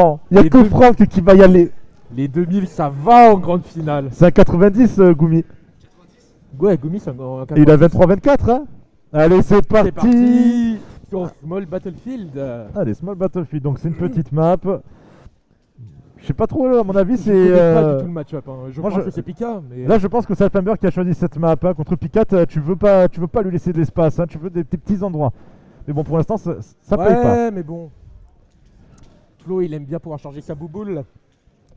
Oh, il y a Les que deux- Franck qui va y aller. Les 2000, ça va en grande finale. C'est un 90, Goumi. Ouais, Gumi, c'est un Et il a 23-24, hein. Allez, c'est parti. C'est parti sur Small Battlefield. Allez, Small Battlefield, donc c'est une petite map. Je sais pas trop, à mon avis, Je c'est. connais pas du tout le match-up. Hein. Je moi, pense je- que c'est Pika, mais Là, je pense que c'est Alphamber qui a choisi cette map. Hein. Contre Picat, tu veux pas lui laisser de l'espace. Hein. Tu veux des petits endroits. Mais bon, pour l'instant, ça paye pas. ouais, mais bon. Flo, il aime bien pouvoir charger sa bouboule.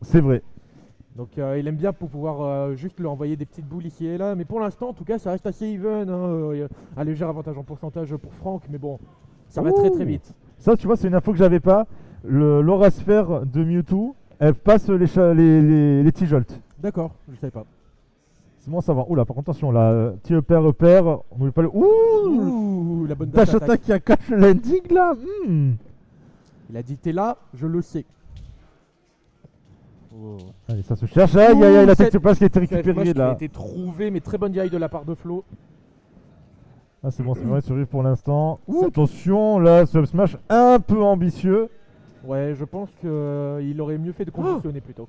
C'est vrai. Donc il aime bien pour pouvoir juste lui envoyer des petites boules ici et là. Mais pour l'instant, en tout cas, ça reste assez even. Hein. Y a un léger avantage en pourcentage pour Franck, mais bon, ça va très très vite. Ça, tu vois, c'est une info que j'avais pas. L'aura sphère de Mewtwo, elle passe les T-Jolt. D'accord, je savais pas. C'est bon à savoir. Oula, par contre, attention, là, petit repère. On n'oublie pas le. Ouh, la bonne dash Dash attack. attack qui a catch le landing là. Il a dit t'es là, je le sais. Oh. Allez, ça se cherche. Aïe, aïe, aïe, la cette- tech passe qui a été Cette récupérée match qui a là. été trouvé, mais très bonne DI de la part de Flo. Ah, c'est bon, c'est vrai, survivre pour l'instant. Ça- Attention, là, ce smash un peu ambitieux. Ouais, je pense qu'il aurait mieux fait de conditionner plutôt.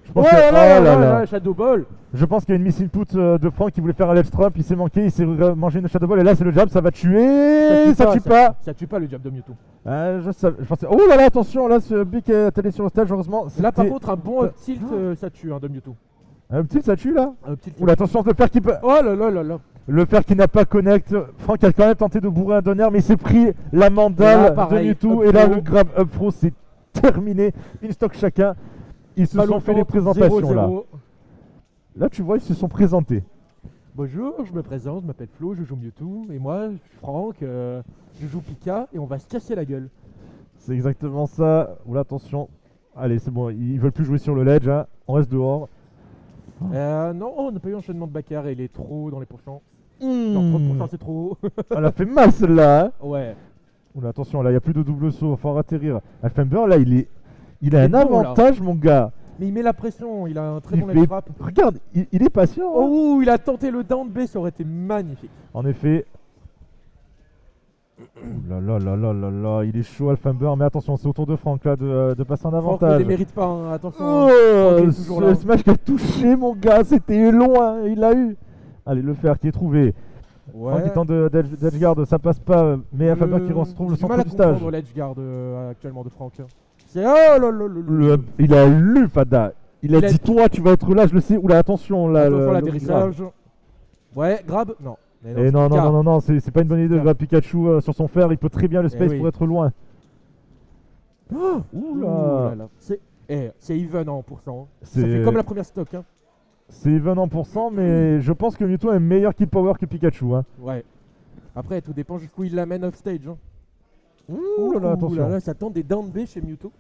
Je pense, Ouais, que... là, oh là, là là, là. là, Shadow Ball. Je pense qu'il y a une miss input de Franck qui voulait faire un ledge trap. Il s'est manqué, il s'est mangé une shadow ball. Et là, c'est le jab, ça va tuer. Ça tue pas. Ça tue pas le jab de Mewtwo. Je pensais. Oh là là, attention, là, ce big est allé sur le stage, heureusement. Là, par c'était- contre, un bon up tilt, ça tue de Mewtwo. Un petit, ça tue là. Un up tilt. Oula, attention, le fer qui peut. Oh là là là là. Le fer qui n'a pas connect. Franck a quand même tenté de bourrer un donner, mais il s'est pris la Et mandale là, de pareil, Mewtwo. up Et là, throw. le grab up throw, c'est terminé. Une stock chacun. Ils se sont fait les présentations là. 0-0. Là, tu vois, ils se sont présentés. Bonjour, je me présente, je m'appelle Flo, je joue Mewtwo. Et moi, je suis Franck, je joue Pika. Et on va se casser la gueule. C'est exactement ça. Oula, attention. Allez, c'est bon, ils veulent plus jouer sur le ledge. Hein. On reste dehors. Non, on n'a pas eu enchaînement de backer et il est trop haut dans les pourcents. Genre 30%, c'est trop haut. Elle a fait mal celle-là. Hein. Ouais. Oula, attention, là, il n'y a plus de double saut. Faut atterrir. Alphamber, là, il a Il est un bon, là. avantage, mon gars. Mais il met la pression, il a un très Il bon fait- ledge trap. Regarde, il est patient. Hein. Oh, il a tenté le down B, ça aurait été magnifique. En effet. Ouh là là là là là là, il est chaud Alphamber, mais attention, c'est au tour de Franck là de passer un Franck ne avantage. les mérite pas, hein, attention. Oh, Franck est toujours ce là. smash qui a touché mon gars, c'était loin, il l'a eu. Allez, le fer qui est trouvé. Franck qui tente d'edge guard, ça passe pas, mais Alphamber qui retrouve le J'ai du mal centre à du stage. comprendre l'edge guard actuellement de Franck. C'est oh là là là là. Il a lu Fada. Il a Il a dit dit- toi tu vas être là, je le sais. Oula, attention là. Attention à le l'atterrissage. Ouais, grab. Non. Mais Et non, c'est non, Pika. non, non, c'est pas une bonne idée de Pika. grab Pikachu sur son fer. Il peut très bien le space oui. pour être loin. Ouh Oula. là là. C'est even en pourcent. Ça C'est- fait comme la première stock. Hein. C'est even en pourcent, mais je pense que Mewtwo a un meilleur kill power que Pikachu. Hein. Ouais. Après, tout dépend jusqu'où il l'amène off stage. Hein. Ouh là là, attention. Là, ça tente des down B chez Mewtwo.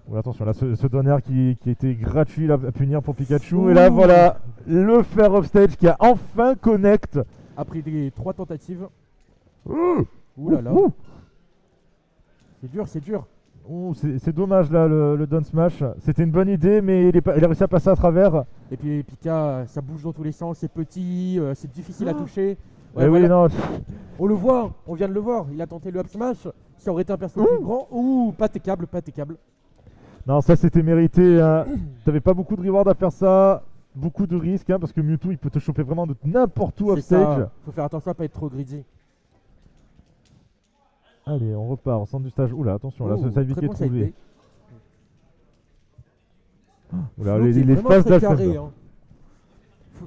Oula, attention, là, ce donner qui était gratuit là, à punir pour Pikachu. Ouh. Et là, voilà, le fer offstage qui a enfin connect. Après des 3 tentatives. Ouh. Ouh là là. Ouh. C'est dur, c'est dur. Ouh, c'est dommage là, le down smash. C'était une bonne idée, mais il a réussi à passer à travers. Et puis Pika, ça bouge dans tous les sens, c'est petit, c'est difficile à toucher. Eh oui, non. On le voit, on vient de le voir. Il a tenté le up smash. Ça aurait été un perso plus grand. Ouh, pas tes câbles, pas tes câbles. Non, ça c'était mérité. Hein. T'avais pas beaucoup de reward à faire ça. Beaucoup de risques, hein, parce que Mewtwo il peut te choper vraiment de n'importe où C'est offstage. ça. Faut faire attention à pas être trop greedy. Allez, on repart au centre du stage. Oula, attention, là, Oh, ce side B très qui est bon side trouvé. B. Oula, Flo qui est les vraiment phases très carré, d'Alphamber. hein.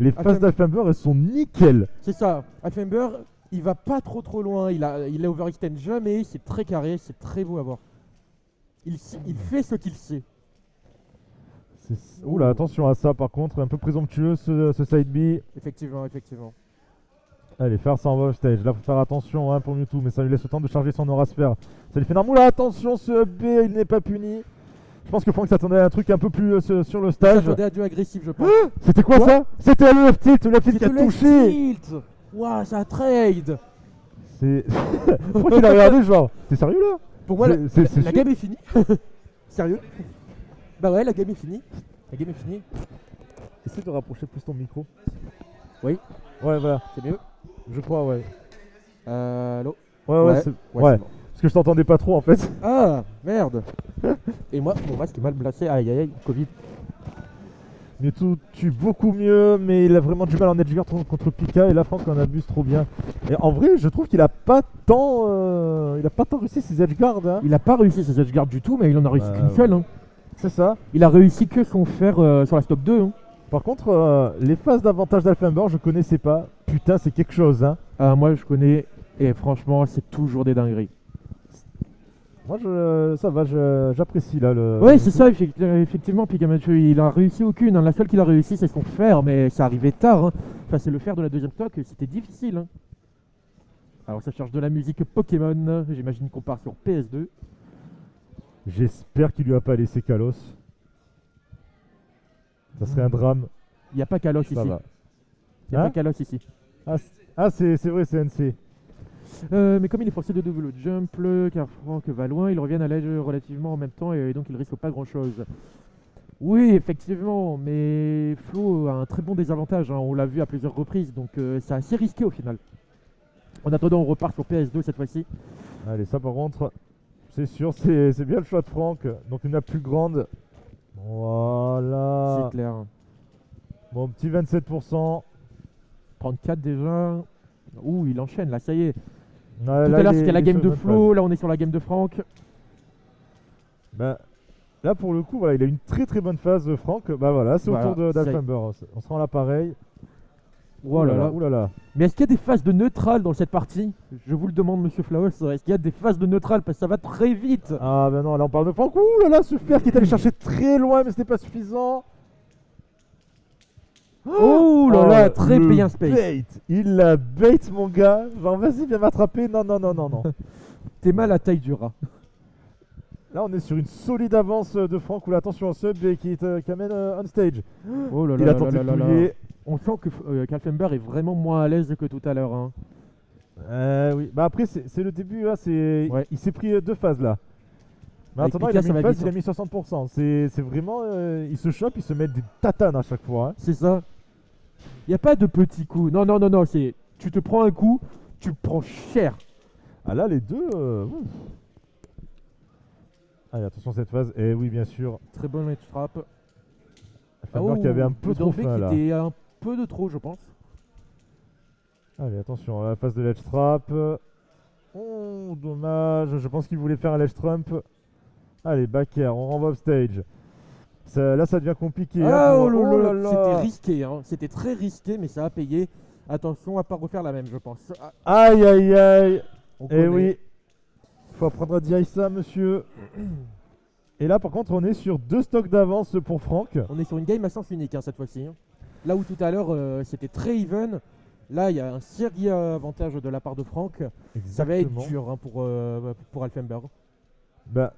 Les phases d'Alphamber, elles sont nickel. C'est ça. Alphamber, il va pas trop loin. Il a overextend jamais. C'est très carré. C'est très beau à voir. Il fait ce qu'il sait. Oula, attention à ça par contre, un peu présomptueux ce side B. Effectivement, effectivement. Allez, faire ça en offstage. Là, faut faire attention hein, pour Mewtwo, mais ça lui laisse le temps de charger son aura sphère. Ça lui fait normal. Oula, attention, ce B, il n'est pas puni. Je pense que Franck s'attendait à un truc un peu plus sur le Il stage. s'attendait à du agressif, je pense. C'était quoi Quoi ça? C'était le left tilt qui a le touché. tilt. Waouh, ça trade. C'est. Pourquoi qu'il a regardé genre? T'es sérieux là? Pour moi, C'est la sûr. game est finie. Sérieux? Bah ouais, la game est finie. La game est finie. Essaye de rapprocher plus ton micro. Oui. Ouais, voilà. C'est mieux. Je crois, ouais. Allô? Ouais, Ouais, c'est ouais, ouais. c'est bon. Parce que je t'entendais pas trop en fait. Ah, merde. Et moi, mon masque est mal placé. Aïe, aïe, aïe, Covid. Mewtwo tue beaucoup mieux, mais il a vraiment du mal en edgeguard contre Pika, et là Franck en abuse trop bien. Et en vrai, je trouve qu'il a pas tant réussi ses edgeguards. Hein. Il a pas réussi ses edgeguards du tout, mais il en a réussi qu'une seule. Hein. C'est ça. Il a réussi que son fer sur la stock 2. Hein. Par contre, les phases d'avantage d'Alphamber, je connaissais pas. Putain, c'est quelque chose. Hein. Ah, moi, je connais, et franchement, c'est toujours des dingueries. Moi, ça va, j'apprécie là le. Ouais, c'est ça, effectivement, Pikachu, il a réussi aucune. Hein. La seule qu'il a réussi, c'est son fer, mais ça arrivait tard. Hein. Enfin, c'est le fer de la deuxième stock, c'était difficile. Hein. Alors, ça cherche de la musique Pokémon. J'imagine qu'on part sur PS2. J'espère qu'il lui a pas laissé Kalos. Ça serait un drame. Il n'y a pas Kalos ici. Ça va. Il n'y a Hein pas Kalos ici. Ah, c'est vrai, c'est NC. Mais comme il est forcé de double jump, car Franck va loin, ils reviennent à l'edge relativement en même temps et donc il risque pas grand chose. Oui, effectivement, mais Flo a un très bon désavantage, hein, on l'a vu à plusieurs reprises, donc c'est assez risqué au final. En attendant, on repart sur PS2 cette fois-ci. Allez, ça par contre, c'est sûr, c'est bien le choix de Franck. Donc une nappe plus grande. Voilà. C'est clair. Bon, petit 27%. 34 déjà. Ouh, il enchaîne là, ça y est. Ouais, Tout là, à l'heure il est- c'était la il est game sur de une bonne Flo, là on est sur la game de Franck. Bah, là pour le coup, voilà, il a une très très bonne phase, Franck. Bah voilà, c'est Voilà, au tour ça y est. d'Alphamber. On se rend l'appareil. Oh là là. Ouh là là. Mais est-ce qu'il y a des phases de neutral dans cette partie? Je vous le demande, monsieur Flowers. Est-ce qu'il y a des phases de neutral? Parce que ça va très vite. Ah bah non, là on parle de Franck. Ouh là là, ce fer qui est allé chercher très loin, mais c'était pas suffisant. Oh là là, très le bien space. Bait. Il la bait, mon gars. Genre, vas-y, viens m'attraper. Non, non, non, non, non. T'es mal à taille du rat. Là, on est sur une solide avance de Franck. Où l'attention au sub et qui amène on stage. Oh là là Il a là tenté là de là là. touiller. On sent que Kalfenber est vraiment moins à l'aise que tout à l'heure. Hein. Oui. Bah après, c'est le début. Là, Ouais. il s'est pris deux phases là. Mais Avec attends, il Pika, a mis ça une va phase, vite, il a mis 60%. C'est vraiment. Il se chope, il se met des tatanes à chaque fois. Hein. C'est ça. Il n'y a pas de petits coups. Non, non, non, non. C'est tu te prends un coup, tu le prends cher. Ah là, les deux. Ouf. Allez, attention à cette phase. Et oui, bien sûr. Très bon edge trap. Alphamber qui avait un peu le trop danger faim qui là. était un peu de trop, je pense. Allez, attention à la phase de l'edge trap. Oh, dommage. Je pense qu'il voulait faire un ledge trump. Allez, back air, on renvoie upstage. Là, ça devient compliqué. Ah, hein, oh pour- là là, là là. c'était risqué. Hein. C'était très risqué, mais ça a payé. Attention à pas refaire la même, je pense. Ah, Aïe, aïe, aïe. on Eh connaît. oui. Faut apprendre à dire ça, monsieur. Et là, par contre, on est sur 2 stocks d'avance pour Franck. On est sur une game à sens unique hein, cette fois-ci. Hein. Là où tout à l'heure c'était très even, là il y a un sérieux avantage de la part de Franck. Ça va être dur hein, pour Alphamber. Bah,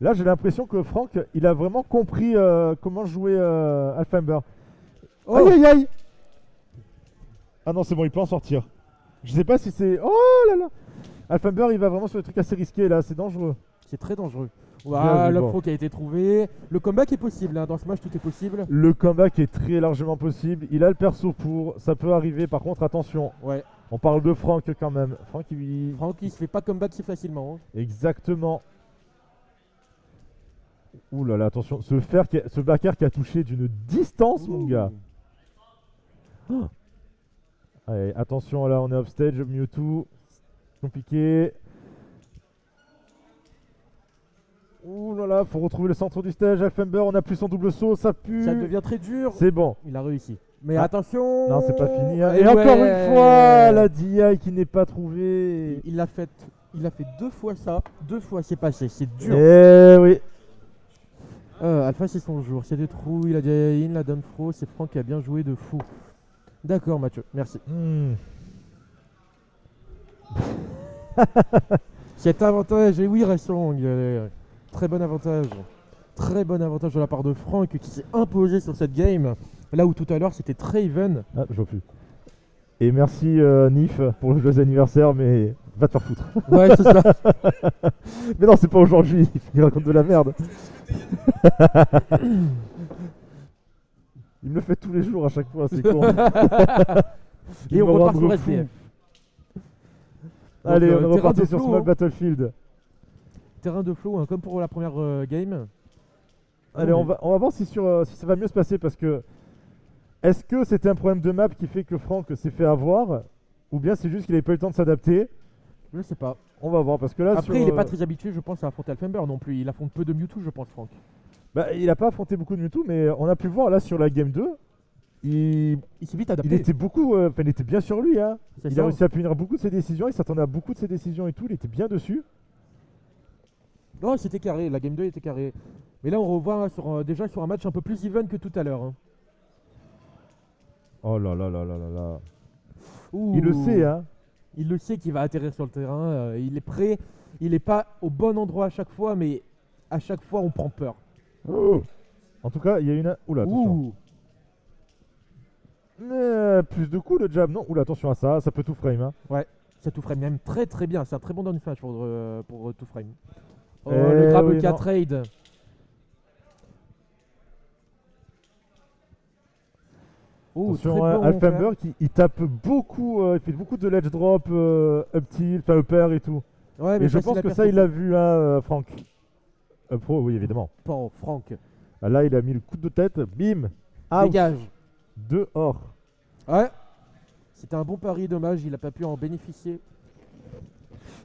là, j'ai l'impression que Franck, il a vraiment compris comment jouer Alphamber. Oh, Aïe, aïe, aïe. Ah non, c'est bon, il peut en sortir. Je sais pas si c'est... Oh là là. Alphamber, il va vraiment sur des trucs assez risqués là, c'est dangereux. c'est très dangereux. Bien Voilà, vu, le bon. pro qui a été trouvé. Le comeback est possible, hein. Dans ce match tout est possible. Le comeback est très largement possible. Il a le perso pour, ça peut arriver. Par contre, attention, Ouais, on parle de Franck quand même. Franck, il... Franck il se fait pas comeback si facilement. Hein. Exactement. Ouh là là, attention, ce backer qui a touché d'une distance, mon gars. Allez, attention, là, on est offstage, Mewtwo. Compliqué. Ouh là là, faut retrouver le centre du stage. Alphamber, on a plus son double saut, ça pue. Ça devient très dur. C'est bon. Il a réussi. Mais Ah. attention. Non, c'est pas fini. Hein. Et Et encore ouais. une fois, la DI qui n'est pas trouvée. Il l'a fait. Il a fait 2 fois ça. 2 fois c'est passé. C'est dur. Eh oui. Alpha c'est son jour, c'est des trous, il a des in, la donne fro, c'est Franck qui a bien joué de fou. D'accord Mathieu, merci. Cet avantage, et oui Ressong, très bon avantage. Très bon avantage de la part de Franck qui s'est imposé sur cette game. Là où tout à l'heure c'était très even. Ah, je vois plus. Et merci Nif pour le joyeux anniversaire, mais va te faire foutre. Ouais c'est ça. Mais non, c'est pas aujourd'hui, il raconte de la merde. Il me le fait tous les jours à chaque fois, c'est con. Et on repart sur SBF. Allez, Donc, on est terrain reparti de sur flow, Small hein. Battlefield. terrain de Flo, hein, comme pour la première game. Allez, on va voir si ça va mieux se passer parce que est-ce que c'était un problème de map qui fait que Franck s'est fait avoir ou bien c'est juste qu'il n'avait pas eu le temps de s'adapter? Je sais pas. On va voir parce que là Après, il est pas très habitué, je pense, à affronter Alfember non plus. Il affronte peu de Mewtwo, je pense, Franck. Bah, il a pas affronté beaucoup de Mewtwo, mais on a pu voir là sur la game 2, il Il s'est vite adapté. il était bien sur lui. Hein. C'est Il ça. a réussi à punir beaucoup de ses décisions, il s'attendait à beaucoup de ses décisions et tout, il était bien dessus. Non, c'était carré, la game 2 était carré. Mais là, on revoit déjà sur un match un peu plus even que tout à l'heure. Hein. Oh là là là là là là. Ouh. Il le sait, hein. Il le sait qu'il va atterrir sur le terrain. Il est prêt. Il n'est pas au bon endroit à chaque fois, mais à chaque fois, on prend peur. Oh. En tout cas, il y a une. Oula, attention. Ouh. Plus de coups le jab, non? Oula, attention à ça, ça peut tout frame. Hein. Ouais, ça tout frame même très très bien. C'est un très bon down smash pour tout frame. Oh, Eh le grab oui, 4 non. trade. Oh, très Attention, bon Alfember faire. qui il tape beaucoup, il fait beaucoup de ledge drop, up tilt, enfin upper et tout. Ouais, mais Et je facile pense à que faire ça, il pour- l'a vu, hein, Franck. Pro, oui, évidemment. Pan, Franck. Ah, là, il a mis le coup de tête, bim, out, Dégage. dehors. Ouais. C'était un bon pari, dommage, il a pas pu en bénéficier.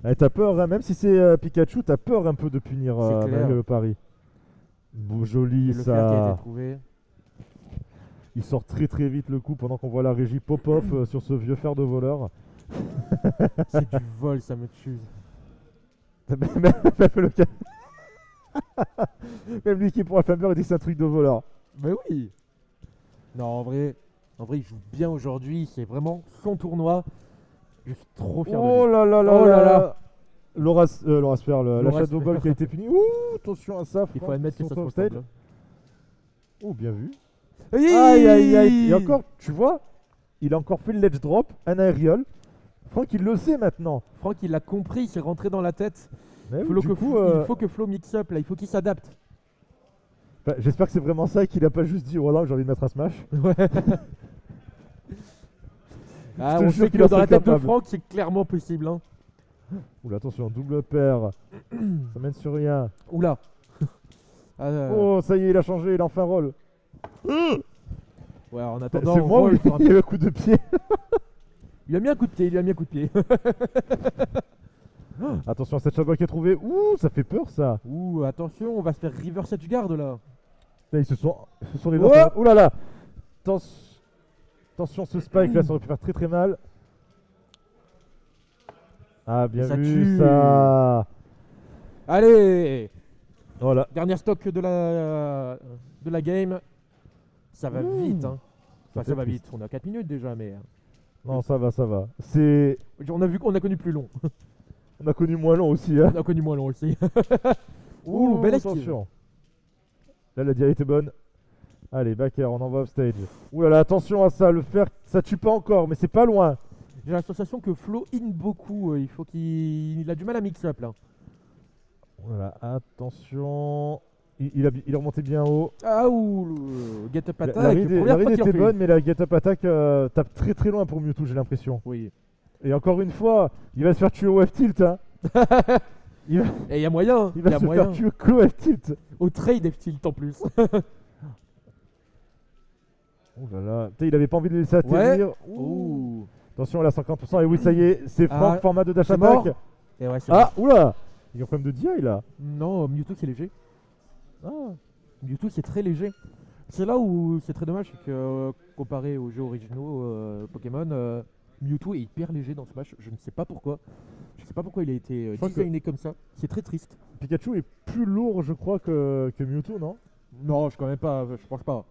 Eh, t'as peur, hein, même si c'est Pikachu, t'as peur un peu de punir C'est clair. malgré le pari. Bon, joli Le fer qui a été ça. trouvé. Il sort très très vite le coup pendant qu'on voit la régie pop-off sur ce vieux fer de voleur. C'est du vol, ça me tue. Même le ca- Même lui qui est pour Alfember, il dit que c'est un truc de voleur. Mais oui. Non, en vrai, il joue bien aujourd'hui. C'est vraiment son tournoi. Je suis trop fier de Oh lui. là là là Oh là là. là. Laura Sfer, la Laura Shadow Sfer. Ball qui a été punie. Ouh, attention à ça. Il faut Franck, admettre que son ça se top stage. ressemble. Oh, bien vu. Aïe, Aïe aïe aïe. Et encore, tu vois, il a encore fait le ledge drop, un aérial. Franck, il le sait maintenant. Franck, il l'a compris, il s'est rentré dans la tête. Mais oui, Flo du que coup, Il faut que Flo mix up là, il faut qu'il s'adapte. bah, j'espère que c'est vraiment ça et qu'il a pas juste dit oh là j'ai envie de mettre un smash. Ouais. Ah, te on jure sait qu'il que en dans la serait tête de capable. Franck, c'est clairement possible. Hein. Oula, attention, double paire. Ça mène sur rien. Oula. Ah, Oh, ça y est, il a changé, il a enfin roll. Ouais, en C'est attendant, on moi où roll sur un- il y a le coup de pied. il lui a mis un coup de pied, il lui a mis un coup de pied. Attention à cette Shadow qui est trouvée. Ouh, ça fait peur ça. Ouh, attention, on va se faire reverse edge guard là. Là, ils se sont les Oh dents. Ouh là là. Attention, ce spike là, ça aurait pu faire très très mal. Ah, bien Ça vu tue. ça. Allez, Voilà. dernière stock de la game. Ça va Ouh. vite, hein. Enfin, fait ça va triste. vite. On a 4 minutes déjà, mais Non, ça va, ça va. C'est. on a connu plus long. On a connu moins long aussi. Hein. On a connu moins long aussi. Ouh, belle esquive. attention. Là, la diarrhée était bonne. Allez, back air, on envoie upstage. Ouh là là, attention à ça. Le fer, ça tue pas encore, mais c'est pas loin. J'ai la sensation que Flo in beaucoup. Il faut il a du mal à mix up là. Voilà, attention. Il est remonté bien haut. Ah ouh, le get up attack. La read première fois qu'il en était fait bonne, une. mais la get up attack tape très très loin pour Mewtwo, j'ai l'impression. Oui. Et encore une fois, il va se faire tuer au F-tilt. Hein. Il va, Et il y a moyen. il Il va y a se moyen. faire tuer qu'au F-tilt. Au trade F-tilt en plus. Oh là là. Putain, il avait pas envie de le laisser atterrir. Ouh. Ouh. Attention, elle a 50%. Et oui, ça y est, c'est Franck, Ah, format de dash c'est mort. attack. Et ouais, c'est Ah, oula. Il y a un problème de DI là. Non, Mewtwo c'est léger. Ah. Mewtwo c'est très léger. C'est là où c'est très dommage, c'est que comparé aux jeux originaux Pokémon, Mewtwo est hyper léger dans Smash. Je ne sais pas pourquoi. Je sais pas pourquoi il a été Je crois que- designé comme ça. C'est très triste. Pikachu est plus lourd, je crois, que Mewtwo, non? Non, je connais pas, je pense pas.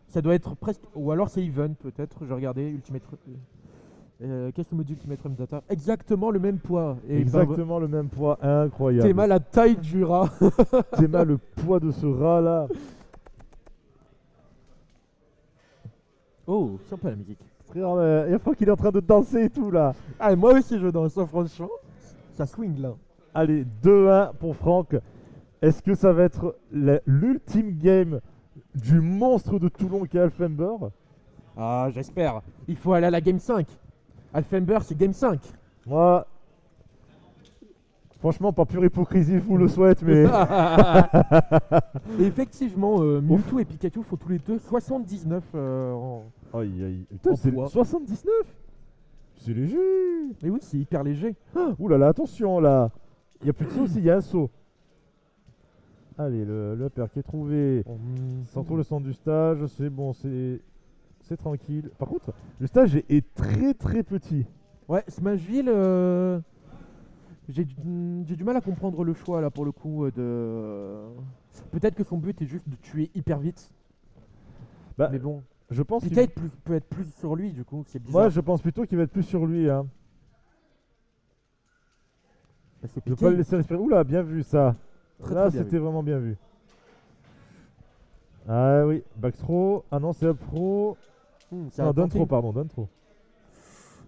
Ça doit être presque. Ou alors c'est even peut-être. J'ai regardé Ultimate. Qu'est-ce que me dit Ultimate Run Data? Exactement le même poids. Et Exactement le même poids, incroyable. T'es mal la taille du rat. Théma, le poids de ce rat là. Oh, sympa la musique. Frère, il y a Franck qui est en train de danser et tout là. Ah, moi aussi je danse, hein, franchement. Ça swing là. Allez, 2-1 pour Franck. Est-ce que ça va être l'ultime game du monstre de Toulon qui est Alfember? Ah, j'espère. Il faut aller à la game 5. Alfember, c'est game 5. Moi, Franchement, par pure hypocrisie, je vous le souhaite, mais. Et effectivement, Mewtwo et Pikachu font tous les deux 79 en. Aïe aïe. Putain, En c'est poids. 79. C'est léger. Mais oui, c'est hyper léger. Ouh là là, attention là. Il y a plus de saut aussi, il y a un saut. Allez, le père qui est trouvé. Sans trop le centre du stage, c'est bon, c'est tranquille. Par contre, le stage est très très petit. Ouais, Smashville, j'ai du mal à comprendre le choix là pour le coup de. Peut-être que son but est juste de tuer hyper vite. Bah, Mais bon, je pense Pika qu'il... peut être plus sur lui du coup, c'est bizarre. Moi, je pense plutôt qu'il va être plus sur lui. Hein. Parce que Je veux Pika, pas le laisser respirer. Oula, bien vu ça. Très, Là, très bien c'était vraiment bien vu. Ah oui, back throw. Ah non, c'est up throw. c'est Non, à down tenter. throw, pardon, down throw.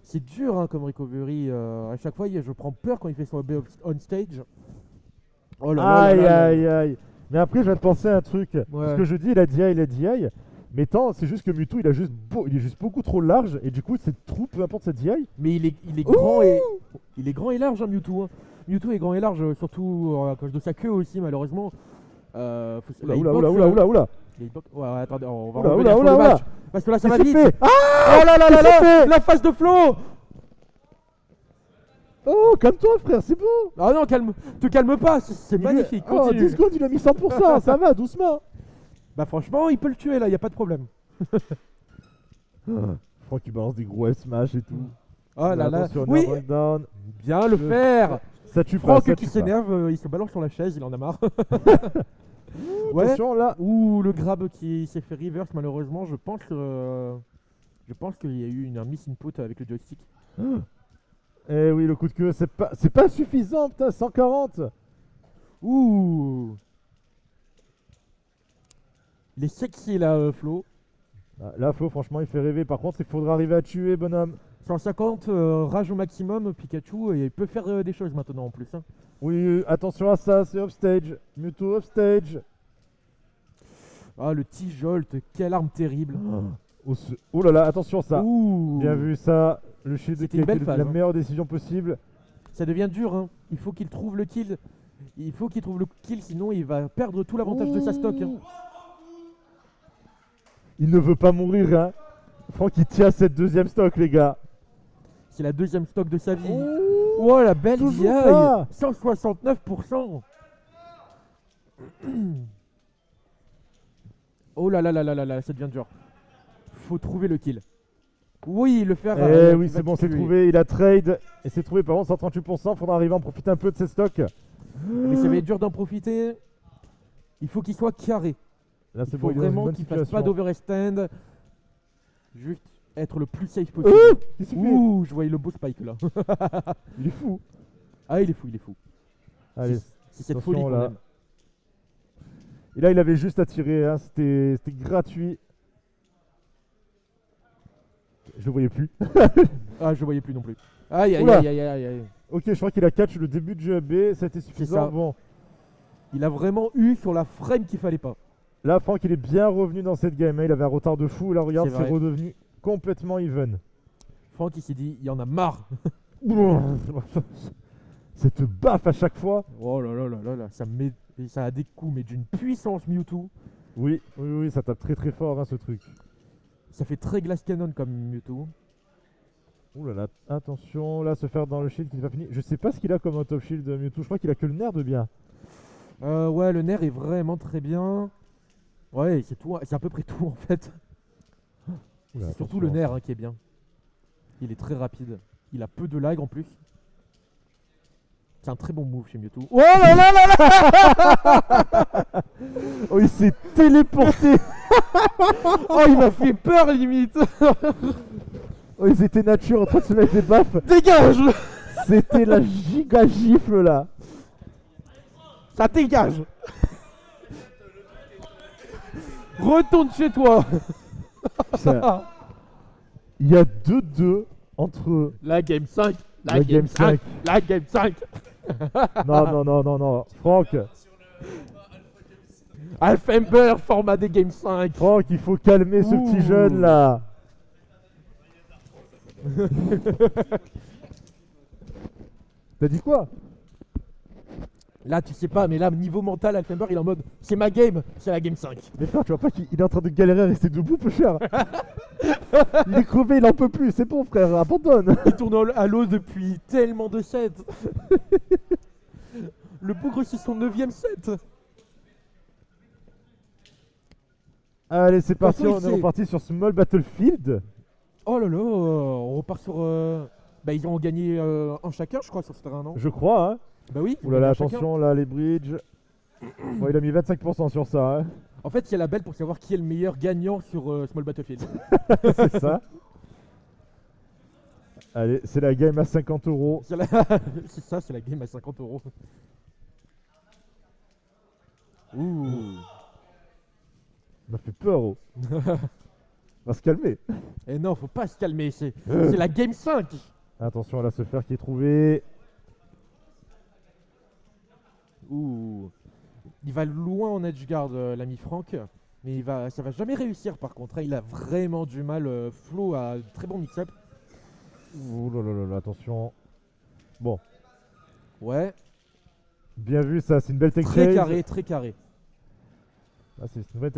C'est dur hein, comme recovery. À chaque fois, je prends peur quand il fait son B on stage. Oh là là là Aïe là là. aïe aïe. Mais après, je viens de penser à un truc. Ce que je dis, il a DI. Mais tant, c'est juste que Mewtwo, il est juste beaucoup trop large. Et du coup, c'est trou, peu importe sa DI. Mais il est grand et il est grand et large, hein, Mewtwo. Hein. Mewtwo est grand et large, surtout à cause de sa queue aussi, malheureusement. Oula, la oula, hitbox, oula, oula, oula. la hitbox- ouais, attendez, on va Oula, revenir oula, sur le oula, match. Parce que là, ça va Qu'est-ce vite. qu'il fait? Oh là là là Qu'est-ce qu'il là, fait la face de Flo. Oh, calme-toi, frère, c'est bon. Ah non, te calme pas, c'est magnifique. Oh, Continue. 10 secondes, il a mis 100%. Ça va, doucement. Bah franchement, il peut le tuer là, y a pas de problème. Je crois qu'il balance des gros S-Smash et tout. Oh là là. Attention, Oui, nerve down. bien le faire. Ça tue pas, Franck ça qui tue pas. s'énerve, il se balance sur la chaise, il en a marre. Ouais. Attention, là. Ouh, le grab qui s'est fait reverse malheureusement, je pense qu'il y a eu un miss input avec le joystick. Eh oui, le coup de queue, c'est pas suffisant, putain, 140. Ouh. Il est sexy là, Flo. Ah, là, Flo, franchement, il fait rêver. Par contre, il faudra arriver à tuer, bonhomme. 150, rage au maximum, Pikachu, et il peut faire des choses maintenant en plus. Hein. Oui, attention à ça, c'est offstage. Mewtwo offstage. Ah, le T-Jolt, quelle arme terrible. Oh là là, attention ça. Ouh. Bien vu ça. Le shield C'était qui a une belle été phase, la hein. meilleure décision possible. Ça devient dur, hein. Il faut qu'il trouve le kill. Il faut qu'il trouve le kill, sinon il va perdre tout l'avantage de sa stock. Hein. Il ne veut pas mourir, hein. Franck, il tient cette deuxième stock, les gars. C'est la deuxième stock de sa vie. Oh, Oh la belle toujours DI, pas. 169%. Oh là là là là là là, ça devient dur. Faut trouver le kill. Oui, le faire. Eh il oui, va c'est bon, te c'est tuer. trouvé. Il a trade. Et c'est trouvé, par contre, 138%. Faudra arriver à en profiter un peu de ses stocks. Mais ça va être dur d'en profiter. Il faut qu'il soit carré. Là, Il c'est faut bon, il est dans une vraiment bonne qu'il fasse situation. pas d'overextend. Juste être le plus safe possible. Qu'est-ce qu'il fait? Ouh, je voyais le beau spike là. Il est fou. Ah, il est fou, il est fou. Allez, C'est cette attention, folie qu'on là. aime. Et là, il avait juste à tirer, hein. C'était gratuit. Je le voyais plus. Ah, je voyais plus non plus. Aïe, aïe, Oula. aïe, aïe, aïe, aïe. Ok, je crois qu'il a catch le début de jeu B. Ça a été suffisant. ça. Bon, Il a vraiment eu sur la frame qu'il fallait pas. là, Franck, il est bien revenu dans cette game. Hein. Il avait un retard de fou. Là, regarde, C'est c'est vrai. redevenu complètement even. Franck, il s'est dit, il y en a marre. Cette baffe à chaque fois. Oh là là là là là, ça a des coups, mais d'une puissance Mewtwo. Oui, oui, oui, ça tape très très fort, hein, ce truc. Ça fait très glace cannon comme Mewtwo. Ouh là là, attention, là, se faire dans le shield qui n'est pas fini. Je sais pas ce qu'il a comme top shield Mewtwo. Je crois qu'il a que le nerf de bien. Ouais, le nerf est vraiment très bien. Ouais, c'est tout, c'est à peu près tout en fait. Oula, C'est surtout attention. le nerf hein, qui est bien. Il est très rapide. Il a peu de lag en plus. C'est un très bon move chez Mewtwo. Oh là là là là. Oh, il s'est téléporté. Oh, il m'a fait peur limite. Oh, ils étaient nature en train de se mettre des baffes. Dégage. C'était la giga gifle là. Ça dégage. Retourne chez toi. Ça- Il y a 2-2 entre. La game 5. La game 5. La game 5. Non, non, non, non, non. Franck, Alfember, format des game 5. Franck, il faut calmer ce petit Ouh. jeune là. T'as dit quoi? Là, tu sais pas, mais là, niveau mental, Alfenberg, il est en mode c'est ma game, c'est la game 5. Mais frère, tu vois pas qu'il est en train de galérer à rester debout, peu cher. Il est crevé, il en peut plus, c'est bon frère, abandonne. Il tourne à l'eau depuis tellement de sets. Le bougre, c'est son 9ème set. Allez, c'est parti, Attention, on est ici. reparti sur Small Battlefield. Oh là là, on repart sur. Bah, ils ont gagné un chacun, je crois, sur ce terrain, non? Je crois, hein. Bah oui. ils ont Oulala, gagné un chacun. attention, là, les bridges. Bon, il a mis 25% sur ça, hein. En fait, il y a la belle pour savoir qui est le meilleur gagnant sur Small Battlefield. C'est ça. Allez, c'est la game à 50 €. C'est la- c'est ça, c'est la game à 50 €. Ouh. Il m'a fait peur, oh. On va se calmer. Et non, faut pas se calmer, c'est la game 5. Attention à la Sefer qui est trouvée. Ouh. Il va loin en edgeguard, l'ami Franck. Mais ça va jamais réussir par contre. Hein. Il a vraiment du mal. Flo a un très bon mix-up. Ouh là là là là, attention. Bon, Ouais. bien vu ça, c'est une belle tech Très chase. carré, très carré. Ah, c'est une vraie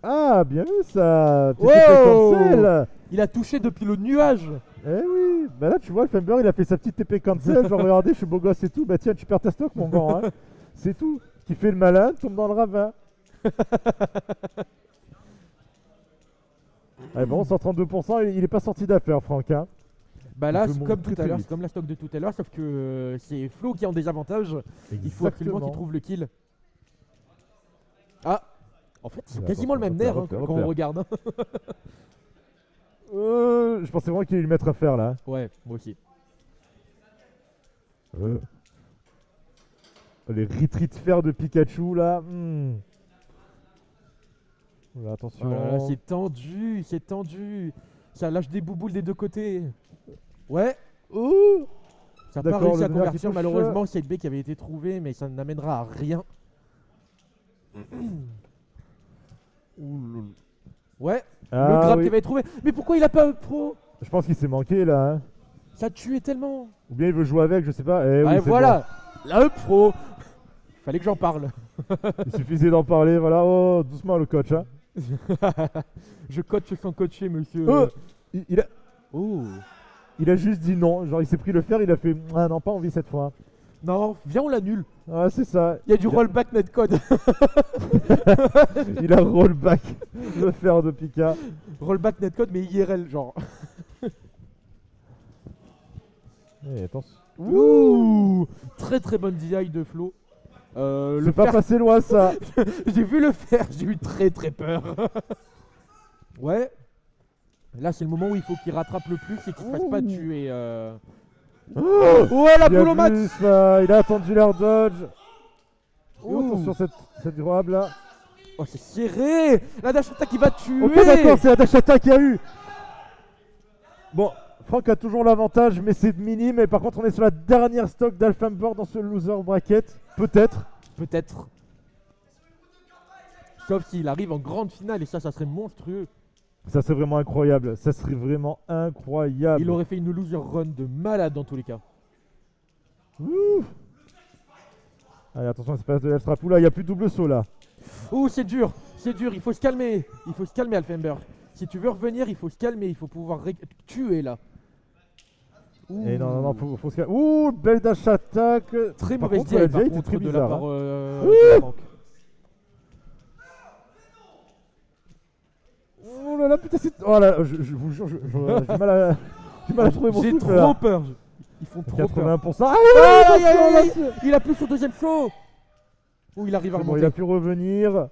Ah, bien vu ça. Petit Wow. TP cancel. Il a touché depuis le nuage. Eh oui, bah là tu vois, le Fember il a fait sa petite TP cancel. Genre, regardez, je suis beau gosse et tout. Bah tiens, tu perds ta stock, mon gant. Hein. C'est tout. Qui fait le malin, tombe dans le ravin. Allez, bon, 132%, il est pas sorti d'affaire, Franck. Hein. Bah Il là, peut c'est monter comme très, tout très à l'heure, vite. c'est comme la stock de tout à l'heure, sauf que c'est Flo qui est en désavantage. Il faut absolument qu'il trouve le kill. Ah, en fait, c'est Ouais, quasiment le attention, même nerf hein, repère, quand on repère. regarde. Hein. Je pensais vraiment qu'il allait lui mettre à faire là. Ouais, moi aussi. Les retreat fer de Pikachu là. Oula, attention. Oh là là, c'est tendu, c'est tendu. Ça lâche des bouboules des deux côtés. Ouais. Ouh. Ça n'a pas D'accord, réussi à le nerf qui convertir touche. malheureusement cette B qui avait été trouvée, mais ça n'amènera à rien. Ouais, le Ah, grab oui. qui avait été trouvé. Mais pourquoi il a pas pro? Je pense qu'il s'est manqué là. Hein. Ça a tué tellement. Ou bien il veut jouer avec, je sais pas. Eh oui, Ouais, c'est voilà, la up pro. Fallait que j'en parle. bon. Il suffisait d'en parler. Voilà. Oh, doucement le coach. Hein. Je coach sans coacher, monsieur. Oh, il a, Oh. il a juste dit non. Genre, il s'est pris le fer. Il a fait ah non, pas envie cette fois. Non, viens, on l'annule. Ah, c'est ça. Il y a du rollback netcode. Il a rollback le fer de Pika. Rollback netcode, mais IRL, genre. Eh, attention. Ouh. Très très bonne DI de Flo. Le C'est pas fer, passé loin ça. j'ai vu le faire, j'ai eu très très peur. Ouais. Là, c'est le moment où il faut qu'il rattrape le plus et qu'il se fasse pas Ouh. tuer. Oh, Ouais, la bien boule au match. vu, ça. Il a attendu l'air dodge. Et Ouh. attention cette grab là. Oh, c'est serré. La dash attack qui va tuer. Ok, d'accord, c'est la dash attack qu'il y a eu. Bon, Franck a toujours l'avantage, mais c'est minime. Et par contre, on est sur la dernière stock d'Alfamber dans ce loser bracket. Peut-être. Peut-être. Sauf s'il arrive en grande finale et ça serait monstrueux. Ça serait vraiment incroyable. Ça serait vraiment incroyable. Il aurait fait une loser run de malade dans tous les cas. Ouh. Allez, attention, c'est pas de l'Elstrapou là. Il n'y a plus de double saut là. Oh, c'est dur, il faut se calmer. Il faut se calmer, Alfenberg. Si tu veux revenir, il faut se calmer, il faut pouvoir tuer là. Ouh. Et non, faut se calmer. Ouh, belle dash attack. Très Par mauvaise contre, DI la par DI était contre très de la bizarre. part Hein. de Franck. Oh là là, putain, c'est. Oh là, je vous jure, j'ai mal à. J'ai mal à trouver mon J'ai souffle trop là. peur. Ils font trop peur. 81%. Aïe, aïe, aïe, aïe. Il a plus son deuxième saut. Ouh, il arrive à C'est bon, remonter. il a pu revenir.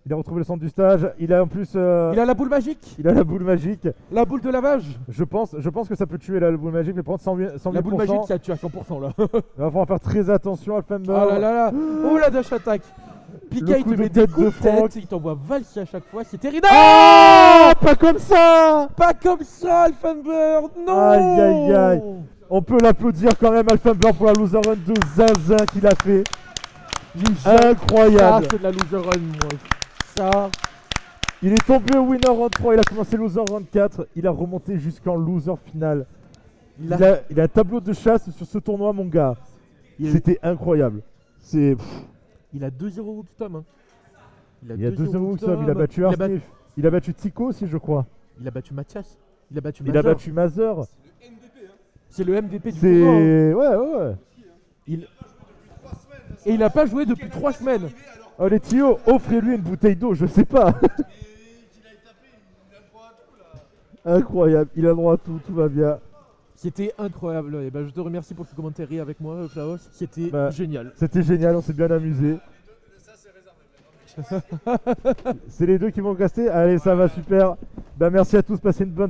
Il a retrouvé le centre du stage. Il a en plus. Il a la boule magique. Il a la boule magique. La boule de lavage. Je pense que ça peut tuer la boule magique, mais prendre 108%. La boule magique, ça tue à 100% là. Il va falloir faire très attention, Alfamber. Oh là là là. Oh la dash attack. Pika, Le il coup te de met des tête coups de de tête. Franck. Il t'envoie valser à chaque fois. C'est terrible. Ah, pas comme ça. Pas comme ça, Alfenberg. Non. Aïe, aïe, aïe. On peut l'applaudir quand même, Alfamber, pour la loser run de Zinzin qu'il a fait. Ça, Incroyable. c'est de la loser run, moi. Ça. Il est tombé au winner round 3, il a commencé loser round 4, il a remonté jusqu'en loser final. Il a un tableau de chasse sur ce tournoi, mon gars. Il- C'était incroyable. C'est. Il a 2-0 Wookstom. Hein. Il y a 2-0 Wookstom, il a battu il a, Arsnif. Il a battu Tico aussi, je crois. il a battu Mathias. Il a battu Il a Mazur. battu Mazur. C'est le MVP du tournoi. Hein. C'est. Ouais. Et il a pas joué depuis 3 semaines. Oh les Tio, offrez-lui une bouteille d'eau, je sais pas. Incroyable, il a droit à tout, tout va bien. C'était incroyable. Et ben, je te remercie pour ce commentaire avec moi, Flaos. C'était génial. C'était génial, on s'est bien amusé. C'est les deux qui vont rester. Allez, ça va super. Merci à tous, passez une bonne soirée.